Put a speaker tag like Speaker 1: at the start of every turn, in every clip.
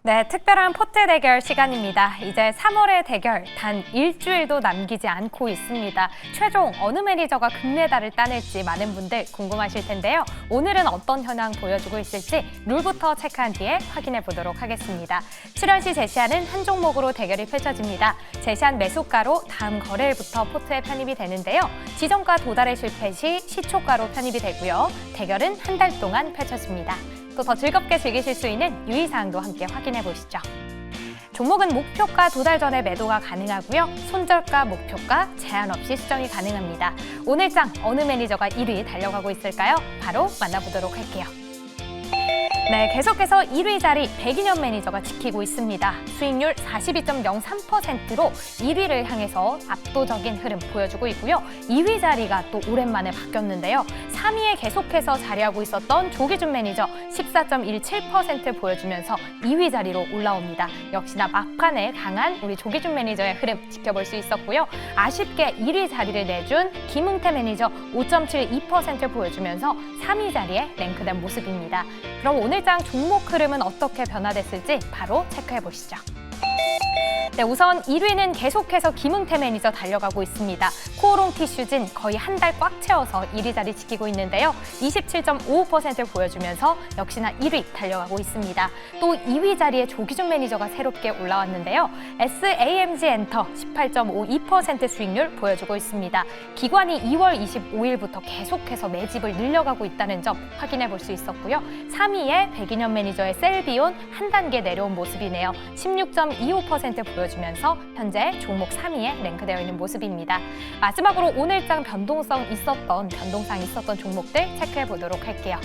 Speaker 1: 네, 특별한 포트 대결 시간입니다. 이제 3월의 대결 단 일주일도 남기지 않고 있습니다. 최종 어느 매니저가 금메달을 따낼지 많은 분들 궁금하실 텐데요. 오늘은 어떤 현황 보여주고 있을지 룰부터 체크한 뒤에 확인해 보도록 하겠습니다. 출연 시 제시하는 한 종목으로 대결이 펼쳐집니다. 제시한 매수가로 다음 거래일부터 포트에 편입이 되는데요. 지정가 도달에 실패 시 시초가로 편입이 되고요. 대결은 한 달 동안 펼쳐집니다. 또 더 즐겁게 즐기실 수 있는 유의사항도 함께 확인해 보시죠. 종목은 목표가 도달 전에 매도가 가능하고요. 손절가, 목표가 제한 없이 수정이 가능합니다. 오늘 장 어느 매니저가 1위 달려가고 있을까요? 바로 만나보도록 할게요. 네, 계속해서 1위 자리 백인현 매니저가 지키고 있습니다. 수익률 42.03%로 1위를 향해서 압도적인 흐름 보여주고 있고요. 2위 자리가 또 오랜만에 바뀌었는데요. 3위에 계속해서 자리하고 있었던 조기준 매니저 14.17% 보여주면서 2위 자리로 올라옵니다. 역시나 막판에 강한 우리 조기준 매니저의 흐름 지켜볼 수 있었고요. 아쉽게 1위 자리를 내준 김웅태 매니저 5.72% 보여주면서 3위 자리에 랭크된 모습입니다. 그럼 오늘 장 종목 흐름은 어떻게 변화됐을지 바로 체크해 보시죠. 네, 우선 1위는 계속해서 김웅태 매니저 달려가고 있습니다. 코오롱 티슈진 거의 한 달 꽉 채워서 1위 자리 지키고 있는데요. 27.55% 보여주면서 역시나 1위 달려가고 있습니다. 또 2위 자리에 조기준 매니저가 새롭게 올라왔는데요. SAMG 엔터 18.52% 수익률 보여주고 있습니다. 기관이 2월 25일부터 계속해서 매집을 늘려가고 있다는 점 확인해 볼 수 있었고요. 3위에 백인현 매니저의 셀비온 한 단계 내려온 모습이네요. 16.25% 보여주면서 현재 종목 3위에 랭크되어 있는 모습입니다. 마지막으로 오늘장 변동상이 있었던 종목들 체크해 보도록 할게요.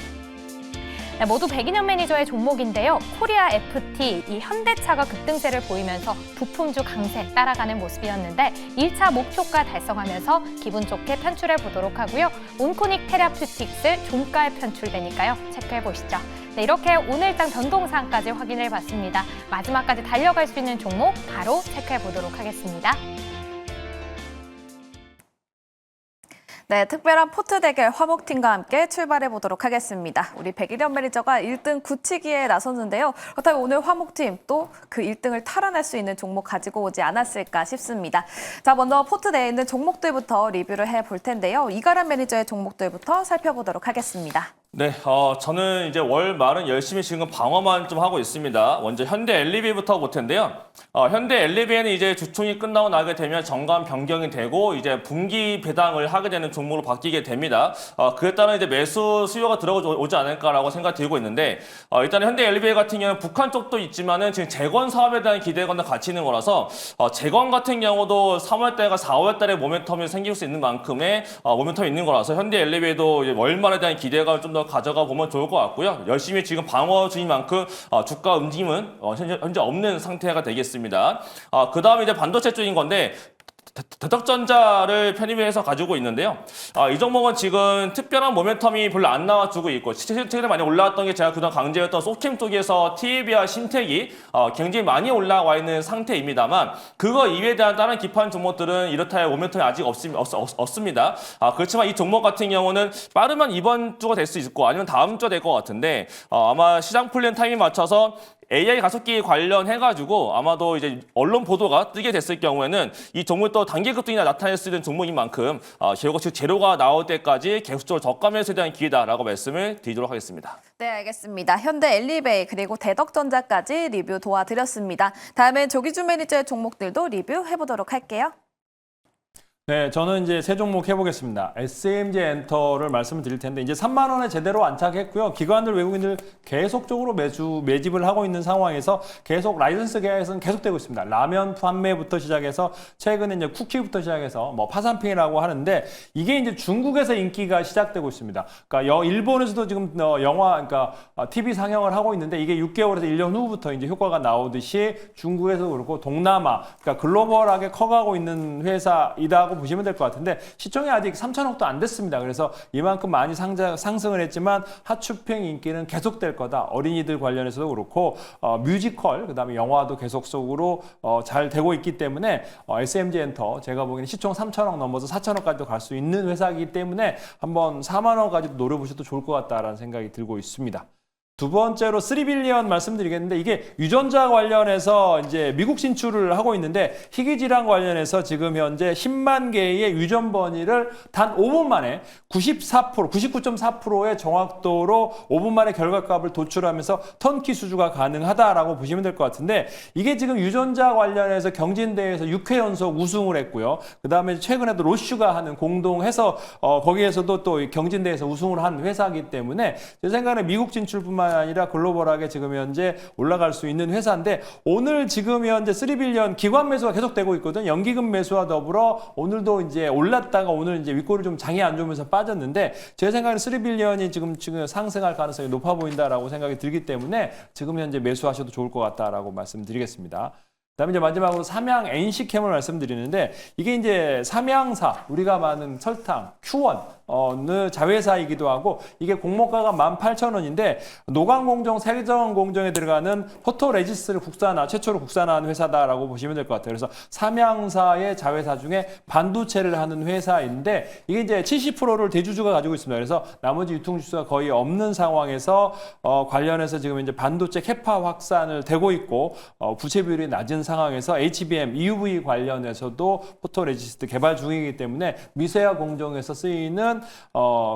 Speaker 1: 네, 모두 백인현 매니저의 종목인데요. 코리아 FT, 이 현대차가 급등세를 보이면서 부품주 강세 따라가는 모습이었는데 1차 목표가 달성하면서 기분 좋게 편출해 보도록 하고요. 온코닉 테라퓨틱스 종가에 편출되니까요. 체크해 보시죠. 네, 이렇게 오늘장 변동사항까지 확인해 봤습니다. 마지막까지 달려갈 수 있는 종목 바로 체크해 보도록 하겠습니다.
Speaker 2: 네, 특별한 포트 대결 화목팀과 함께 출발해 보도록 하겠습니다. 우리 백일현 매니저가 1등 굳히기에 나섰는데요. 그렇다면 오늘 화목팀 또 그 1등을 탈환할 수 있는 종목 가지고 오지 않았을까 싶습니다. 자, 먼저 포트 내에 있는 종목들부터 리뷰를 해볼 텐데요. 이가람 매니저의 종목들부터 살펴보도록 하겠습니다.
Speaker 3: 네, 저는 이제 월 말은 열심히 지금 방어만 좀 하고 있습니다. 먼저 현대 LB부터 볼 텐데요. 현대 LB는 이제 주총이 끝나고 나게 되면 정관 변경이 되고 이제 분기 배당을 하게 되는 종목으로 바뀌게 됩니다. 그에 따른 이제 매수 수요가 들어오지 않을까라고 생각이 들고 있는데 일단 현대 LB 같은 경우는 북한 쪽도 있지만은 지금 재건 사업에 대한 기대가 같이 있는 거라서 재건 같은 경우도 3월달과 4월달에 모멘텀이 생길 수 있는 만큼의 모멘텀이 있는 거라서 현대 LB에도 월말에 대한 기대감을 좀 더 가져가 보면 좋을 것 같고요. 열심히 지금 방어 중인 만큼 주가 움직임은 현재 없는 상태가 되겠습니다. 그 다음에 이제 반도체 쪽인 건데 대덕전자를 편입해서 가지고 있는데요. 이 종목은 지금 특별한 모멘텀이 별로 안 나와주고 있고 최근에 많이 올라왔던 게 제가 그동안 강조했던 소캠 쪽에서 TAB와 신택이 굉장히 많이 올라와 있는 상태입니다만 그거 이외에 대한 다른 기판 종목들은 이렇다 할 모멘텀이 아직 없습니다. 그렇지만 이 종목 같은 경우는 빠르면 이번 주가 될 수 있고 아니면 다음 주가 될 것 같은데 아마 시장 풀리는 타이밍 맞춰서 AI 가속기 관련해가지고 아마도 이제 언론 보도가 뜨게 됐을 경우에는 이 종목이 또 단기 급등이 나타날 수 있는 종목인 만큼 즉 재료가 나올 때까지 계속적으로 저가 매수에 대한 기회다라고 말씀을 드리도록 하겠습니다.
Speaker 2: 네, 알겠습니다. 현대 엘리베이 그리고 대덕전자까지 리뷰 도와드렸습니다. 다음엔 조기준 매니저의 종목들도 리뷰해보도록 할게요.
Speaker 4: 네, 저는 이제 세 종목 해보겠습니다. SAMG 엔터를 말씀을 드릴 텐데 이제 3만 원에 제대로 안착했고요. 기관들 외국인들 계속적으로 매집을 하고 있는 상황에서 계속 라이선스 계약에서는 계속되고 있습니다. 라면 판매부터 시작해서 최근에 이제 쿠키부터 시작해서 뭐 파산핑이라고 하는데 이게 이제 중국에서 인기가 시작되고 있습니다. 그러니까 일본에서도 지금 그러니까 TV 상영을 하고 있는데 이게 6개월에서 1년 후부터 이제 효과가 나오듯이 중국에서도 그렇고 동남아, 그러니까 글로벌하게 커가고 있는 회사이다고 보시면 될 것 같은데 시총이 아직 3천억도 안 됐습니다. 그래서 이만큼 많이 상승을 했지만 하추핑 인기는 계속될 거다. 어린이들 관련해서도 그렇고 뮤지컬, 그다음에 영화도 계속적으로 잘 되고 있기 때문에 SMG 엔터 제가 보기에는 시총 3천억 넘어서 4천억까지도 갈 수 있는 회사이기 때문에 한번 4만 원까지도 노려보셔도 좋을 것 같다라는 생각이 들고 있습니다. 두 번째로 3빌리언 말씀드리겠는데 이게 유전자 관련해서 이제 미국 진출을 하고 있는데 희귀 질환 관련해서 지금 현재 10만 개의 유전 번호를 단 5분 만에 99.4%의 정확도로 5분 만에 결과값을 도출하면서 턴키 수주가 가능하다라고 보시면 될 것 같은데 이게 지금 유전자 관련해서 경진대회에서 6회 연속 우승을 했고요. 그다음에 최근에도 로슈가 하는 공동해서 거기에서도 또 경진대회에서 우승을 한 회사이기 때문에 제 생각에 미국 진출뿐만 아니라 글로벌하게 지금 현재 올라갈 수 있는 회사인데 오늘 지금 현재 3빌리언 기관 매수가 계속되고 있거든. 연기금 매수와 더불어 오늘도 이제 올랐다가 오늘 이제 윗골을 좀 장이 안 좋으면서 빠졌는데 제 생각에는 3빌리언이 지금 상승할 가능성이 높아 보인다라고 생각이 들기 때문에 지금 현재 매수하셔도 좋을 것 같다라고 말씀드리겠습니다. 그다음에 이제 마지막으로 삼양 NC캠을 말씀드리는데 이게 이제 삼양사 우리가 많은 설탕, Q1 어느 자회사이기도 하고 이게 공모가가 18,000원인데 노광공정, 세정공정에 들어가는 포토레지스트를 최초로 국산화한 회사다라고 보시면 될 것 같아요. 그래서 삼양사의 자회사 중에 반도체를 하는 회사인데 이게 이제 70%를 대주주가 가지고 있습니다. 그래서 나머지 유통주수가 거의 없는 상황에서 관련해서 지금 이제 반도체 캐파 확산을 되고 있고 부채 비율이 낮은 상황에서 HBM, EUV 관련해서도 포토레지스트 개발 중이기 때문에 미세화 공정에서 쓰이는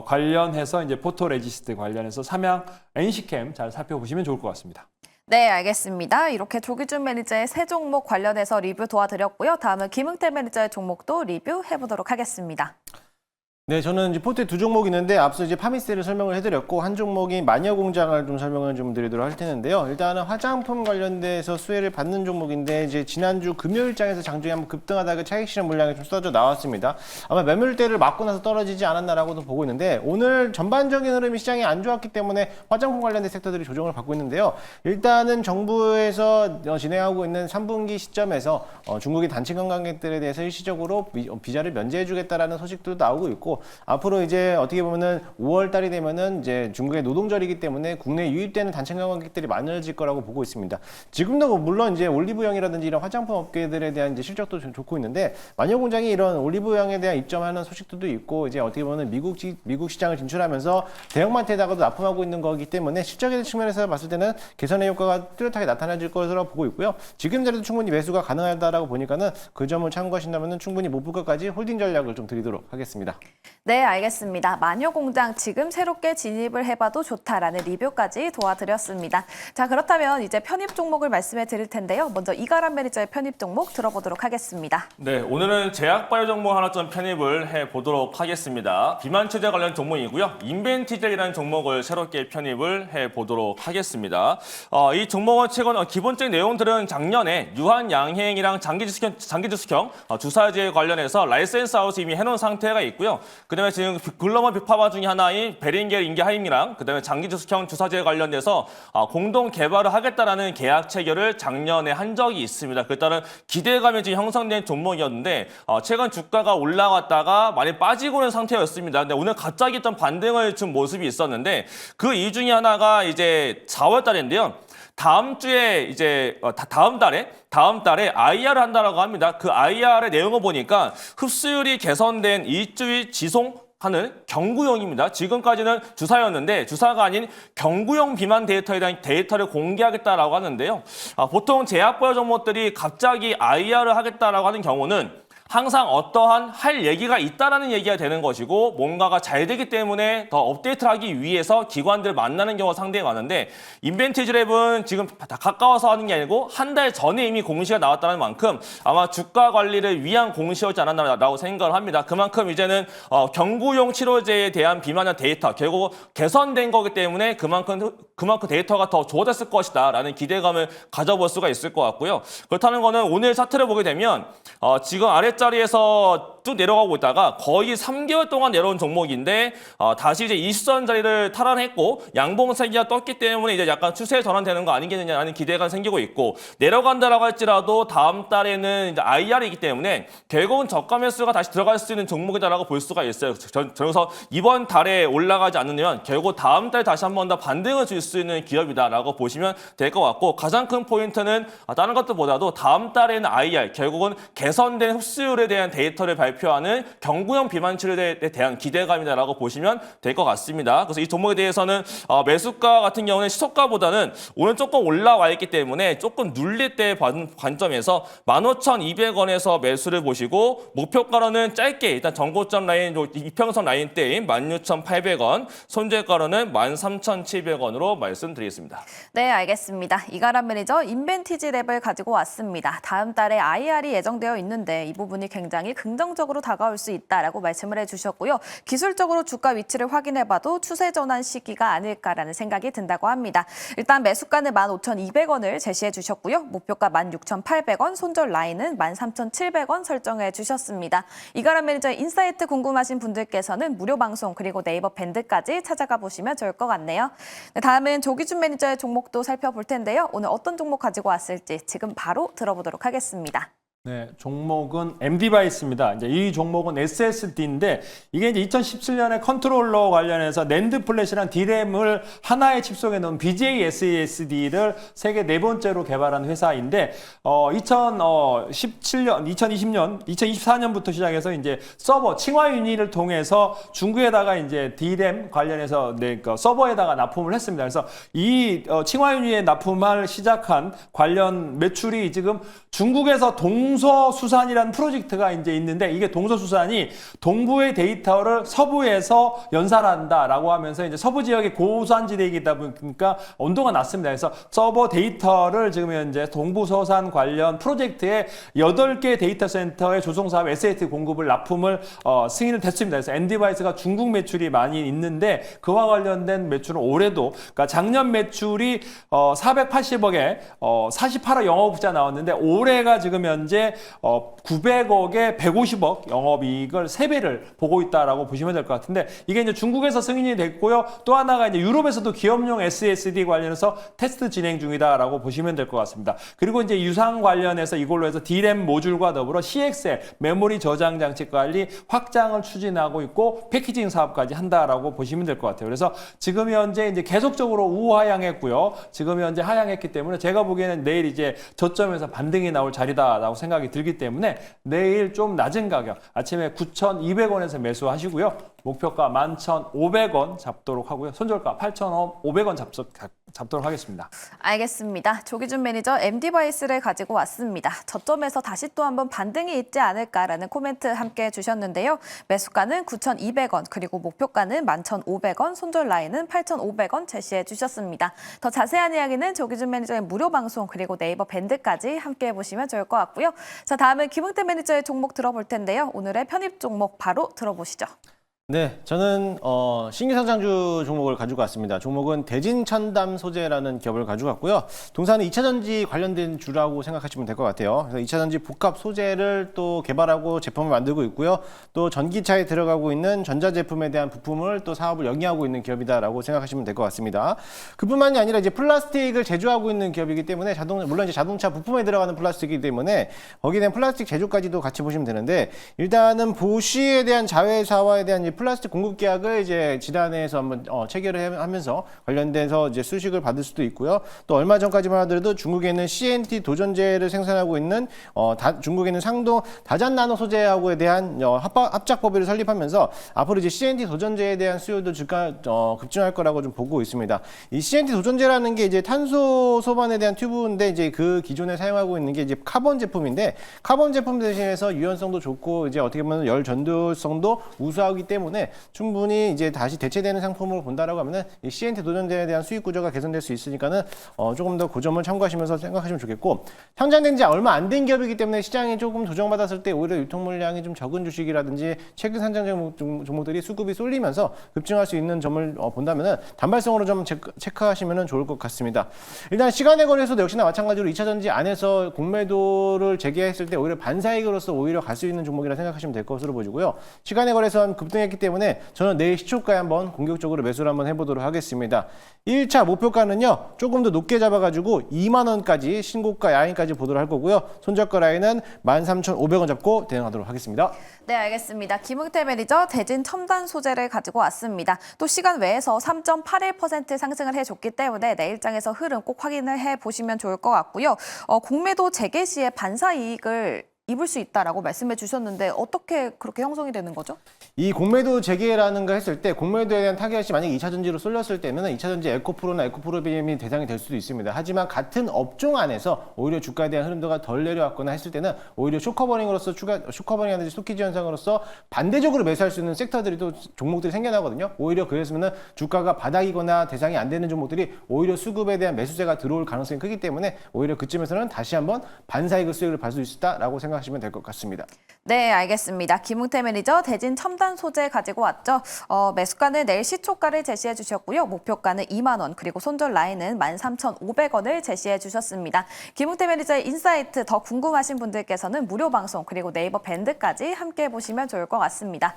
Speaker 4: 관련해서 이제 포토레지스트 관련해서 삼양 NC캠 잘 살펴보시면 좋을 것 같습니다.
Speaker 2: 네, 알겠습니다. 이렇게 조기준 매니저의 세 종목 관련해서 리뷰 도와드렸고요. 다음은 김흥태 매니저의 종목도 리뷰해보도록 하겠습니다.
Speaker 5: 네, 저는 이제 포트에 두 종목이 있는데 앞서 이제 파미스를 설명을 해드렸고 한 종목인 마녀공장을 좀 설명을 좀 드리도록 할 텐데요. 일단은 화장품 관련돼서 수혜를 받는 종목인데 이제 지난주 금요일장에서 장중에 한번 급등하다가 차익 실현 물량이 좀 쏟아져 나왔습니다. 아마 매물대를 맞고 나서 떨어지지 않았나라고도 보고 있는데 오늘 전반적인 흐름이 시장이 안 좋았기 때문에 화장품 관련된 섹터들이 조정을 받고 있는데요. 일단은 정부에서 진행하고 있는 3분기 시점에서 중국의 단체 관광객들에 대해서 일시적으로 비자를 면제해주겠다라는 소식도 나오고 있고. 앞으로 이제 어떻게 보면은 5월 달이 되면은 이제 중국의 노동절이기 때문에 국내에 유입되는 단체 관광객들이 많아질 거라고 보고 있습니다. 지금도 물론 이제 올리브영이라든지 이런 화장품 업계들에 대한 이제 실적도 좀 좋고 있는데 마녀공장이 이런 올리브영에 대한 입점하는 소식들도 있고 이제 어떻게 보면 미국 시장을 진출하면서 대형마트에다가도 납품하고 있는 거기 때문에 실적의 측면에서 봤을 때는 개선의 효과가 뚜렷하게 나타나질 것으로 보고 있고요. 지금 자리도 충분히 매수가 가능하다라고 보니까는 그 점을 참고하신다면은 충분히 못 볼 것까지 홀딩 전략을 좀 드리도록 하겠습니다.
Speaker 2: 네, 알겠습니다. 마녀공장 지금 새롭게 진입을 해봐도 좋다라는 리뷰까지 도와드렸습니다. 자, 그렇다면 이제 편입 종목을 말씀해 드릴 텐데요. 먼저 이가람 매니저의 편입 종목 들어보도록 하겠습니다.
Speaker 3: 네, 오늘은 제약바이오 종목 하나 좀 편입을 해보도록 하겠습니다. 비만체제 관련 종목이고요. 인벤티젤이라는 종목을 새롭게 편입을 해보도록 하겠습니다. 이 종목은 최근 기본적인 내용들은 작년에 유한양행이랑 장기주숙형 주사제 관련해서 라이센스 아웃 이미 해놓은 상태가 있고요. 그다음에 지금 글로벌 빅파마 중에 하나인 베링겔 인게하임이랑 그다음에 장기주숙형 주사제 관련돼서 공동 개발을 하겠다라는 계약 체결을 작년에 한 적이 있습니다. 그에 따른 기대감이 지금 형성된 종목이었는데 최근 주가가 올라갔다가 많이 빠지고 있는 상태였습니다. 근데 오늘 갑자기 좀 반등을 준 모습이 있었는데 그 이유 중에 하나가 이제 4월 달인데요. 다음 주에 이제 다음 달에 IR을 한다라고 합니다. 그 IR의 내용을 보니까 흡수율이 개선된 일주일 지속하는 경구용입니다. 지금까지는 주사였는데 주사가 아닌 경구용 비만 데이터에 대한 데이터를 공개하겠다라고 하는데요. 보통 제약바이오 종목들이 갑자기 IR을 하겠다라고 하는 경우는 항상 어떠한 할 얘기가 있다라는 얘기가 되는 것이고 뭔가가 잘 되기 때문에 더 업데이트를 하기 위해서 기관들을 만나는 경우가 상당히 많은데 인벤티지랩은 지금 다 가까워서 하는 게 아니고 한 달 전에 이미 공시가 나왔다는 만큼 아마 주가 관리를 위한 공시였지 않았나라고 생각을 합니다. 그만큼 이제는 경구용 치료제에 대한 비만형 데이터 결국 개선된 거기 때문에 그만큼 데이터가 더 좋아졌을 것이다 라는 기대감을 가져볼 수가 있을 것 같고요. 그렇다는 거는 오늘 차트를 보게 되면 지금 아랫자리에서 쭉 내려가고 있다가 거의 3개월 동안 내려온 종목인데 다시 이제 20선 자리를 탈환했고 양봉세기가 떴기 때문에 이제 약간 추세 전환되는 거 아니겠느냐라는 기대가 생기고 있고 내려간다라고 할지라도 다음 달에는 이제 IR이기 때문에 결국은 저가 매수가 다시 들어갈 수 있는 종목이다라고 볼 수가 있어요. 그래서 이번 달에 올라가지 않으면 결국 다음 달 다시 한 번 더 반등을 줄 수 있는 기업이다라고 보시면 될 것 같고 가장 큰 포인트는 다른 것들보다도 다음 달에는 IR 결국은 개선된 흡수율에 대한 데이터를 발표 발표하는 경구용 비만 치료에 대한 기대감이다라고 보시면 될 것 같습니다. 그래서 이 종목에 대해서는 매수가 같은 경우는 시초가보다는 오늘 조금 올라와 있기 때문에 조금 눌릴 때 관점에서 15,200원에서 매수를 보시고 목표가로는 짧게 일단 전고점 라인, 이평선 라인대인 16,800원, 손절가로는 13,700원으로 말씀드리겠습니다.
Speaker 2: 네, 알겠습니다. 이가람 매니저 인벤티지 랩을 가지고 왔습니다. 다음 달에 IR이 예정되어 있는데 이 부분이 굉장히 긍정적으로 다가올 수 있다라고 말씀을 해주셨고요. 기술적으로 주가 위치를 확인해봐도 추세 전환 시기가 아닐까라는 생각이 든다고 합니다. 일단 매수가는 15,200원을 제시해 주셨고요. 목표가 16,800원, 손절 라인은 13,700원 설정해 주셨습니다. 이가람 매니저의 인사이트 궁금하신 분들께서는 무료 방송 그리고 네이버 밴드까지 찾아가 보시면 좋을 것 같네요. 네, 다음은 조기준 매니저의 종목도 살펴볼 텐데요. 오늘 어떤 종목 가지고 왔을지 지금 바로 들어보도록 하겠습니다.
Speaker 4: 네, 종목은 MD바이스입니다. 이제 이 종목은 SSD인데 이게 이제 2017년에 컨트롤러 관련해서 낸드 플래시랑 D램을 하나의 칩 속에 넣은 BGA SSD를 세계 네 번째로 개발한 회사인데 2017년, 2020년, 2024년부터 시작해서 이제 서버 칭화 유닛을 통해서 중국에다가 이제 D램 관련해서 그 서버에다가 납품을 했습니다. 그래서 이 칭화 유닛에 납품을 시작한 관련 매출이 지금 중국에서 동서수산이라는 프로젝트가 이제 있는데 이게 동서수산이 동부의 데이터를 서부에서 연산한다라고 하면서 이제 서부 지역의 고산지대이다 보니까 온도가 낮습니다. 그래서 서버 데이터를 지금 현재 동부서산 관련 프로젝트에 8개 데이터 센터의 조성사업 SAT 공급을 납품을 승인을 됐습니다. 그래서 엔디바이스가 중국 매출이 많이 있는데 그와 관련된 매출은 올해도 그러니까 작년 매출이 480억에 48억 영업흑자 나왔는데 올해가 지금 현재 900억에 150억 영업이익을 3배를 보고 있다라고 보시면 될 것 같은데 이게 이제 중국에서 승인이 됐고요. 또 하나가 이제 유럽에서도 기업용 SSD 관련해서 테스트 진행 중이다라고 보시면 될 것 같습니다. 그리고 이제 유상 관련해서 이걸로 해서 D램 모듈과 더불어 CXL 메모리 저장 장치 관리 확장을 추진하고 있고 패키징 사업까지 한다라고 보시면 될 것 같아요. 그래서 지금 현재 이제 계속적으로 우하향했고요. 지금 현재 하향했기 때문에 제가 보기에는 내일 이제 저점에서 반등이 나올 자리다라고 생각이 들기 때문에 내일 좀 낮은 가격 아침에 9,200원에서 매수하시고요. 목표가 11,500원 잡도록 하고요. 손절가 8,500원 잡도록 하겠습니다.
Speaker 2: 알겠습니다. 조기준 매니저 MD바이스를 가지고 왔습니다. 저점에서 다시 또 한번 반등이 있지 않을까라는 코멘트 함께 주셨는데요. 매수가는 9,200원 그리고 목표가는 11,500원, 손절 라인은 8,500원 제시해 주셨습니다. 더 자세한 이야기는 조기준 매니저의 무료 방송 그리고 네이버 밴드까지 함께 해보시면 좋을 것 같고요. 자, 다음은 김흥태 매니저의 종목 들어볼 텐데요. 오늘의 편입 종목 바로 들어보시죠.
Speaker 5: 네, 저는 신규 상장주 종목을 가지고 왔습니다. 종목은 대진천담 소재라는 기업을 가지고 왔고요. 동사는 2차전지 관련된 주라고 생각하시면 될 것 같아요. 그래서 2차전지 복합 소재를 또 개발하고 제품을 만들고 있고요. 또 전기차에 들어가고 있는 전자제품에 대한 부품을 또 사업을 영위하고 있는 기업이다라고 생각하시면 될 것 같습니다. 그뿐만이 아니라 이제 플라스틱을 제조하고 있는 기업이기 때문에 물론 이제 자동차 부품에 들어가는 플라스틱이기 때문에 거기에 대한 플라스틱 제조까지도 같이 보시면 되는데 일단은 보쉬에 대한 자회사와에 대한 이제 플라스틱 공급 계약을 이제 지난해에서 한번 체결을 하면서 관련돼서 이제 수식을 받을 수도 있고요. 또 얼마 전까지만 하더라도 중국에 있는 CNT 도전제를 생산하고 있는 중국에 있는 상동 다잔 나노 소재하고에 대한 합작 법인을 설립하면서 앞으로 이제 CNT 도전제에 대한 수요도 급증할 거라고 좀 보고 있습니다. 이 CNT 도전제라는 게 이제 탄소 소반에 대한 튜브인데 이제 그 기존에 사용하고 있는 게 이제 카본 제품인데 카본 제품 대신해서 유연성도 좋고 이제 어떻게 보면 열 전도성도 우수하기 때문에 충분히 이제 다시 대체되는 상품으로 본다라고 하면은 이 CNT 도전제에 대한 수익 구조가 개선될 수 있으니까는 조금 더 그 점을 참고하시면서 생각하시면 좋겠고 상장된 지 얼마 안 된 기업이기 때문에 시장이 조금 조정받았을 때 오히려 유통 물량이 좀 적은 주식이라든지 최근 상장 종목들이 수급이 쏠리면서 급증할 수 있는 점을 본다면은 단발성으로 좀 체크하시면은 좋을 것 같습니다. 일단 시간의 거래에서도 역시나 마찬가지로 2차전지 안에서 공매도를 재개했을 때 오히려 반사이익으로서 오히려 갈 수 있는 종목이라 생각하시면 될 것으로 보이고요. 시간의 거래에서 급등했기 때문에 저는 내일 시초가에 한번 공격적으로 매수를 한번 해보도록 하겠습니다. 1차 목표가는요. 조금 더 높게 잡아가지고 2만 원까지 신고가 야인까지 보도록 할 거고요. 손절가 라인은 13,500원 잡고 대응하도록 하겠습니다.
Speaker 2: 네, 알겠습니다. 김흥태 매니저 대진 첨단 소재를 가지고 왔습니다. 또 시간 외에서 3.81% 상승을 해줬기 때문에 내일장에서 흐름 꼭 확인을 해보시면 좋을 것 같고요. 공매도 재개 시에 반사 이익을 입을 수 있다라고 말씀해 주셨는데 어떻게 그렇게 형성이 되는 거죠?
Speaker 5: 이 공매도 재개라는 거 했을 때 공매도에 대한 타겟이 만약에 2차 전지로 쏠렸을 때는 2차 전지 에코프로나 에코프로비엠이 대상이 될 수도 있습니다. 하지만 같은 업종 안에서 오히려 주가에 대한 흐름도가 덜 내려왔거나 했을 때는 오히려 쇼커버닝으로서 쇼커버닝하든지 스토키지 현상으로서 반대적으로 매수할 수 있는 섹터들이 또 종목들이 생겨나거든요. 오히려 그랬으면은 주가가 바닥이거나 대상이 안 되는 종목들이 오히려 수급에 대한 매수세가 들어올 가능성이 크기 때문에 오히려 그쯤에서는 다시 한번 반사이익 수익을 받을 수 있다라고 생각하시면 될 것 같습니다.
Speaker 2: 네, 알겠습니다. 김웅태 매니저 대진 첨단 소재 가지고 왔죠. 매수가는 내일 시초가를 제시해 주셨고요. 목표가는 2만 원, 그리고 손절 라인은 13,500원을 제시해 주셨습니다. 김웅태 매니저의 인사이트 더 궁금하신 분들께서는 무료 방송 그리고 네이버 밴드까지 함께 보시면 좋을 것 같습니다.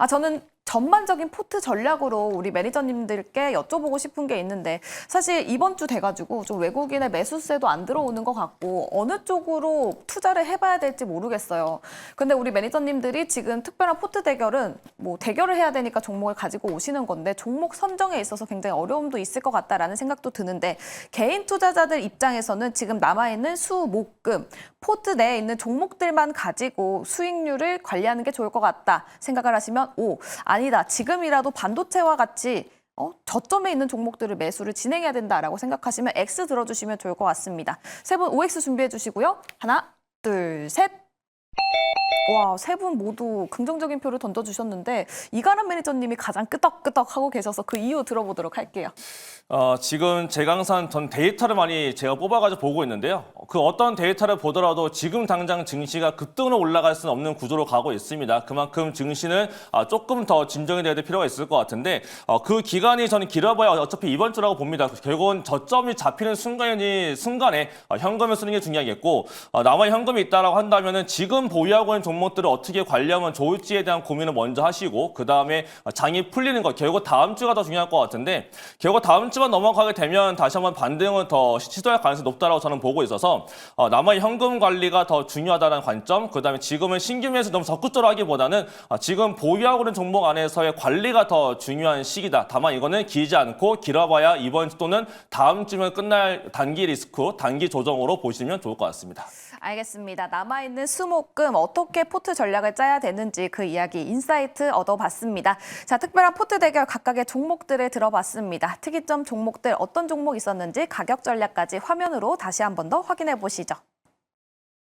Speaker 2: 저는 전반적인 포트 전략으로 우리 매니저님들께 여쭤보고 싶은 게 있는데 사실 이번 주 돼가지고 좀 외국인의 매수세도 안 들어오는 것 같고 어느 쪽으로 투자를 해봐야 될지 모르겠어요. 근데 우리 매니저님들이 지금 특별한 포트 대결은 뭐 대결을 해야 되니까 종목을 가지고 오시는 건데 종목 선정에 있어서 굉장히 어려움도 있을 것 같다라는 생각도 드는데 개인 투자자들 입장에서는 지금 남아있는 수목금 포트 내에 있는 종목들만 가지고 수익률을 관리하는 게 좋을 것 같다 생각을 하시면 O, 아니다. 지금이라도 반도체와 같이 저점에 있는 종목들을 매수를 진행해야 된다라고 생각하시면 X 들어주시면 좋을 것 같습니다. 세 분 OX 준비해 주시고요. 하나, 둘, 셋. 와, 세 분 모두 긍정적인 표를 던져주셨는데 이가람 매니저님이 가장 끄덕끄덕 하고 계셔서 그 이유 들어보도록 할게요.
Speaker 3: 지금 제가 항상 전 데이터를 많이 제가 뽑아가지고 보고 있는데요. 그 어떤 데이터를 보더라도 지금 당장 증시가 급등으로 올라갈 수는 없는 구조로 가고 있습니다. 그만큼 증시는 조금 더 진정이 돼야 될 필요가 있을 것 같은데 그 기간이 저는 길어봐야 어차피 이번 주라고 봅니다. 결국은 저점이 잡히는 순간에 현금을 쓰는 게 중요하겠고 남아 현금이 있다라고 한다면은 지금 보유하고 있는 종목들을 어떻게 관리하면 좋을지에 대한 고민을 먼저 하시고 그 다음에 장이 풀리는 것 결국 다음 주가 더 중요할 것 같은데 결국 다음 주만 넘어가게 되면 다시 한번 반등을 더 시도할 가능성이 높다라고 저는 보고 있어서 남아의 현금 관리가 더 중요하다는 관점, 그 다음에 지금은 신규 매수 너무 적극적으로 하기보다는 지금 보유하고 있는 종목 안에서의 관리가 더 중요한 시기다. 다만 이거는 길지 않고 길어봐야 이번 주 또는 다음 주면 끝날 단기 리스크, 단기 조정으로 보시면 좋을 것 같습니다.
Speaker 2: 알겠습니다. 남아있는 수목금 어떻게 포트 전략을 짜야 되는지 그 이야기 인사이트 얻어봤습니다. 자, 특별한 포트 대결 각각의 종목들을 들어봤습니다. 특이점 종목들 어떤 종목 있었는지 가격 전략까지 화면으로 다시 한 번 더 확인해 보시죠.